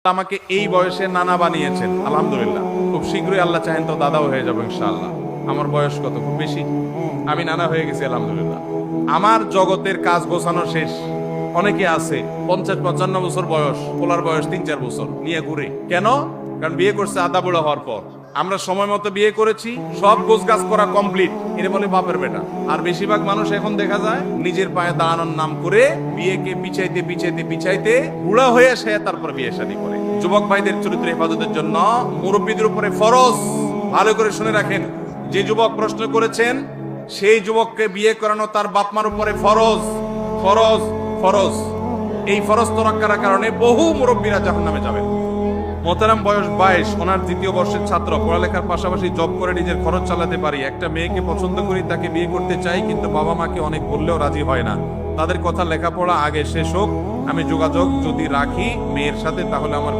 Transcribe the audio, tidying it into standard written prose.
আমাকে এই বয়সে নানা বানিয়েছেন, আলহামদুলিল্লাহ। খুব শীঘ্রই আল্লাহ চাহেন তো দাদাও হয়ে যাবো ইনশাআল্লাহ। আমার বয়স কত? খুব বেশি। আমি নানা হয়ে গেছি, আলহামদুলিল্লাহ। আমার জগতের কাজ গোছানো শেষ। অনেকে আছে 50-55 বছর বয়স, পোলার বয়স 3-4 বছর নিয়ে ঘুরে। কেন? কারণ বিয়ে করছে আদা বুড়া হওয়ার পর। আমরা সময় মতো বিয়ে করেছি, সব গোছগাছ করা কমপ্লিট, এর বলে বাপের বেটা। আর বেশিরভাগ মানুষ এখন দেখা যায় নিজের পায়ে দাঁড়ানোর নাম করে বিয়েকে পিছাইতে পিছাইতে পিছাইতে বুড়া হয়ে সে তারপর বিয়ে শাদী করে। যুবক ভাইদের চরিত্র হেফাজতের জন্য মুরব্বীদের উপরে ফরজ। ভালো করে শুনে রাখেন, যে যুবক প্রশ্ন করেছেন সেই যুবককে বিয়ে করানো তার বাপমার উপরে ফরজ, ফরজ, ফরজ। এই ফরজ তোরাক্কার কারণে বহু মুরব্বীরা জাহান্নামে যাবেন। মোহতারাম বয়স 22, ওনার দ্বিতীয় বর্ষের ছাত্র, পড়ালেখার পাশাপাশি জব করে নিজের খরচ চালাতে পারি। একটা মেয়েকে পছন্দ করি, তাকে বিয়ে করতে চাই, কিন্তু বাবা মাকে অনেক বললেও রাজি হয় না। তাদের কথা লেখাপড়া আগে শেষ হোক, আমি যোগাযোগ যদি রাখি মেয়ের সাথে তাহলে আমার